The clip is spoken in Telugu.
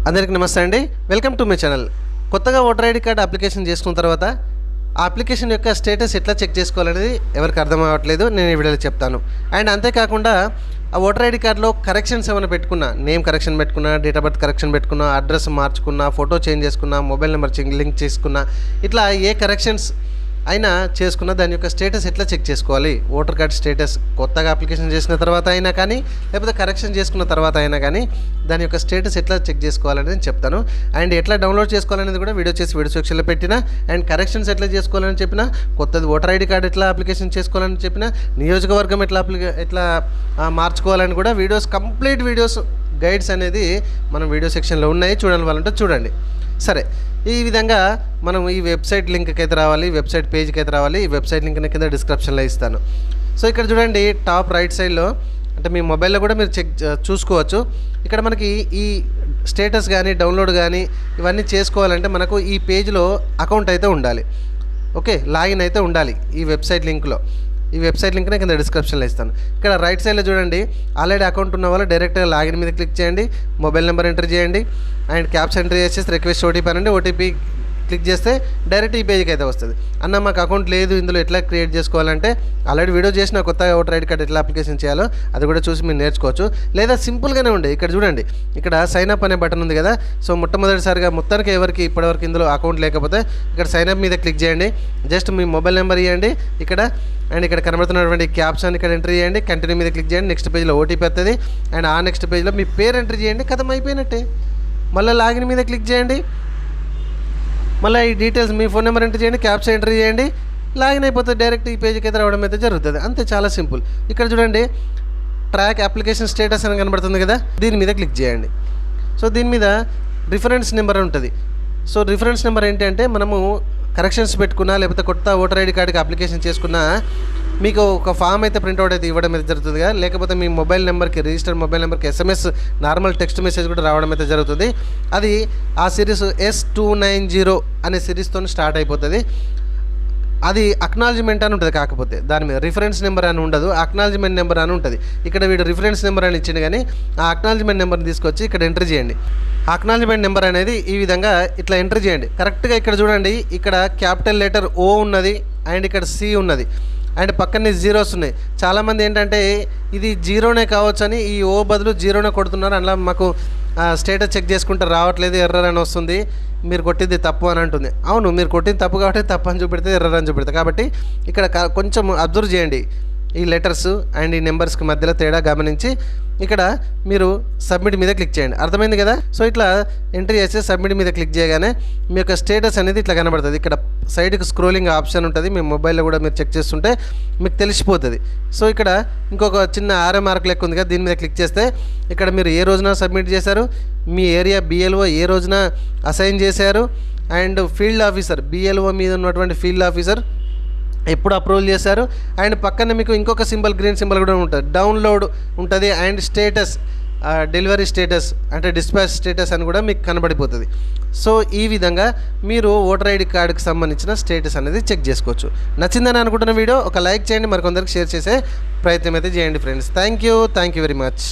అందరికీ నమస్తే అండి. Welcome to my channel. కొత్తగా ఓటర్ ఐడి కార్డ్ అప్లికేషన్ చేసుకున్న తర్వాత ఆ అప్లికేషన్ యొక్క స్టేటస్ ఎట్లా చెక్ చేసుకోవాలనేది ఎవరికి అర్థం అవ్వట్లేదు. నేను ఈ వీడియోలో చెప్తాను. అండ్ అంతేకాకుండా ఆ ఓటర్ ఐడి కార్డులో కరెక్షన్స్ ఏమైనా పెట్టుకున్నా, నేమ్ కరెక్షన్ పెట్టుకున్నా, డేట్ ఆఫ్ బర్త్ కరెక్షన్ పెట్టుకున్నా, అడ్రస్ మార్చుకున్నా, ఫోటో చేంజ్ చేసుకున్నా, మొబైల్ నెంబర్ లింక్ చేసుకున్నా, ఇట్లా ఏ కరెక్షన్స్ అయినా చేసుకున్న దాని యొక్క స్టేటస్ ఎట్లా చెక్ చేసుకోవాలి, ఓటర్ కార్డ్ స్టేటస్ కొత్తగా అప్లికేషన్ చేసిన తర్వాత అయినా కానీ లేకపోతే కరెక్షన్ చేసుకున్న తర్వాత అయినా కానీ దాని యొక్క స్టేటస్ ఎట్లా చెక్ చేసుకోవాలనేది నేను చెప్తాను. అండ్ ఎట్లా డౌన్లోడ్ చేసుకోవాలనేది కూడా వీడియో సెక్షన్లో పెట్టిన. అండ్ కరెక్షన్స్ ఎట్లా చేసుకోవాలని చెప్పిన, కొత్తది ఓటర్ ఐడి కార్డ్ ఎట్లా అప్లికేషన్ చేసుకోవాలని చెప్పిన, నియోజకవర్గం ఎట్లా మార్చుకోవాలని కూడా కంప్లీట్ వీడియోస్ గైడ్స్ అనేది మనం వీడియో సెక్షన్లో ఉన్నాయి. చూడాలి వాళ్ళంటే చూడండి. సరే, ఈ విధంగా మనం ఈ వెబ్సైట్ లింక్కి అయితే రావాలి, వెబ్సైట్ పేజ్కి అయితే రావాలి. ఈ వెబ్సైట్ లింక్ కింద డిస్క్రిప్షన్లో ఇస్తాను. సో ఇక్కడ చూడండి, టాప్ రైట్ సైడ్లో అంటే మీ మొబైల్లో కూడా మీరు చూసుకోవచ్చు. ఇక్కడ మనకి ఈ స్టేటస్ కానీ డౌన్లోడ్ కానీ ఇవన్నీ చేసుకోవాలంటే మనకు ఈ పేజ్లో అకౌంట్ అయితే ఉండాలి. ఓకే, లాగిన్ అయితే ఉండాలి ఈ వెబ్సైట్ లింక్లో. ఈ వెబ్సైట్ లింక్ని కింద డిస్క్రిప్షన్లో ఇస్తాను. ఇక్కడ రైట్ సైడ్లో చూడండి, ఆల్రెడీ అకౌంట్ ఉన్న వాళ్ళు డైరెక్ట్గా లాగిన్ మీద క్లిక్ చేయండి, మొబైల్ నెంబర్ ఎంటర్ చేయండి, అండ్ క్యాప్స్ ఎంటర్ చేసేసి రిక్వెస్ట్ ఓటీపీ అనండి. ఓటీపీ క్లిక్ చేస్తే డైరెక్ట్ ఈ పేజ్కి అయితే వస్తుంది. అన్న మాకు అకౌంట్ లేదు, ఇందులో ఎట్లా క్రియేట్ చేసుకోవాలంటే ఆల్రెడీ వీడియో చేసిన కొత్తగా ఓటర్ ఐడి కార్డ్ ఎట్లా అప్లికేషన్ చేయాలో అది కూడా చూసి మీరు నేర్చుకోవచ్చు. లేదా సింపుల్గానే ఉండే, ఇక్కడ చూడండి, ఇక్కడ సైన్ అప్ అనే బటన్ ఉంది కదా. సో మొట్టమొదటిసారిగా మొత్తానికి ఎవరికి ఇప్పటివరకు ఇందులో అకౌంట్ లేకపోతే ఇక్కడ సైన్ అప్ మీద క్లిక్ చేయండి. జస్ట్ మీ మొబైల్ నెంబర్ ఇవ్వండి ఇక్కడ, అండ్ ఇక్కడ కనబడుతున్నటువంటి క్యాప్షన్ ఇక్కడ ఎంటర్ చేయండి. కంటిన్యూ మీద క్లిక్ చేయండి. నెక్స్ట్ పేజ్లో ఓటీపీ వస్తుంది. అండ్ ఆ నెక్స్ట్ పేజ్లో మీ పేరు ఎంటర్ చేయండి. కథం అయిపోయినట్టే. మళ్ళీ లాగిన్ మీద క్లిక్ చేయండి. మళ్ళీ ఈ డీటెయిల్స్ మీ ఫోన్ నెంబర్ ఎంటర్ చేయండి, క్యాప్స్ ఎంటర్ చేయండి, లాగిన్ అయిపోతే డైరెక్ట్ ఈ పేజ్కి అయితే రావడం అయితే జరుగుతుంది. అంతే, చాలా సింపుల్. ఇక్కడ చూడండి, ట్రాక్ అప్లికేషన్ స్టేటస్ అని కనబడుతుంది కదా, దీని మీద క్లిక్ చేయండి. సో దీని మీద రిఫరెన్స్ నెంబర్ ఉంటుంది. సో రిఫరెన్స్ నెంబర్ ఏంటంటే మనము కరెక్షన్స్ పెట్టుకున్నా లేకపోతే కొత్త ఓటర్ ఐడి కార్డుకి అప్లికేషన్ చేసుకున్నా మీకు ఒక ఫామ్ అయితే ప్రింట్అవుట్ అయితే ఇవ్వడం అయితే జరుగుతుంది కదా, లేకపోతే మీ మొబైల్ నెంబర్కి రిజిస్టర్డ్ మొబైల్ నెంబర్కి SMS నార్మల్ టెక్స్ట్ మెసేజ్ కూడా రావడం అయితే జరుగుతుంది. అది ఆ సిరీస్ S290 అనే సిరీస్తో స్టార్ట్ అయిపోతుంది. అది అక్నాలజ్మెంట్ అని ఉంటుంది. కాకపోతే దాని మీద రిఫరెన్స్ నెంబర్ అని ఉండదు, అక్నాలజ్మెంట్ నెంబర్ అని ఉంటుంది. ఇక్కడ వీడు రిఫరెన్స్ నెంబర్ అని ఇచ్చింది, కానీ ఆ అక్నాలజ్మెంట్ నెంబర్ని తీసుకొచ్చి ఇక్కడ ఎంటర్ చేయండి. అక్నాలజ్మెంట్ నెంబర్ అనేది ఈ విధంగా ఇట్లా ఎంటర్ చేయండి. కరెక్ట్గా ఇక్కడ చూడండి, ఇక్కడ క్యాపిటల్ లెటర్ O ఉన్నది, అండ్ ఇక్కడ C ఉన్నది, అండ్ పక్కనే జీరోస్ ఉన్నాయి. చాలామంది ఏంటంటే ఇది జీరోనే కావచ్చు అని ఈ O బదులు జీరోనే కొడుతున్నారు. అలా మాకు స్టేటస్ చెక్ చేసుకుంటే రావట్లేదు, ఎర్రర్ అని వస్తుంది, మీరు కొట్టింది తప్పు అని అంటుంది. అవును, మీరు కొట్టింది తప్పు కాబట్టి తప్పు అని చూపెడితే ఎర్రర్ అని చూపెడతాయి. కాబట్టి ఇక్కడ కొంచెం అబ్జర్వ్ చేయండి, ఈ లెటర్స్ అండ్ ఈ నెంబర్స్కి మధ్యలో తేడా గమనించి ఇక్కడ మీరు సబ్మిట్ మీద క్లిక్ చేయండి. అర్థమైంది కదా. సో ఇట్లా ఎంట్రీ చేసి సబ్మిట్ మీద క్లిక్ చేయగానే మీ యొక్క స్టేటస్ అనేది ఇట్లా కనబడుతుంది. ఇక్కడ సైడ్కి స్క్రోలింగ్ ఆప్షన్ ఉంటుంది. మీ మొబైల్లో కూడా మీరు చెక్ చేస్తుంటే మీకు తెలిసిపోతుంది. సో ఇక్కడ ఇంకొక చిన్న ఆరో మార్క్ లెక్క ఉంది కదా, దీని మీద క్లిక్ చేస్తే ఇక్కడ మీరు ఏ రోజున సబ్మిట్ చేశారు, మీ ఏరియా BLO ఏ రోజున అసైన్ చేశారు, అండ్ ఫీల్డ్ ఆఫీసర్ BLO మీద ఉన్నటువంటి ఫీల్డ్ ఆఫీసర్ ఎప్పుడు అప్రూవల్ చేశారు, అండ్ పక్కన మీకు ఇంకొక సింబల్, గ్రీన్ సింబల్ కూడా ఉంటుంది, డౌన్లోడ్ ఉంటుంది, అండ్ స్టేటస్ డెలివరీ స్టేటస్ అంటే డిస్పాచ్ స్టేటస్ అని కూడా మీకు కనబడిపోతుంది. సో ఈ విధంగా మీరు ఓటర్ ఐడి కార్డుకి సంబంధించిన స్టేటస్ అనేది చెక్ చేసుకోవచ్చు. నచ్చిందని అనుకుంటున్న వీడియో ఒక లైక్ చేయండి, మరికొందరికి షేర్ చేసే ప్రయత్నం అయితే చేయండి friends. Thank you very much.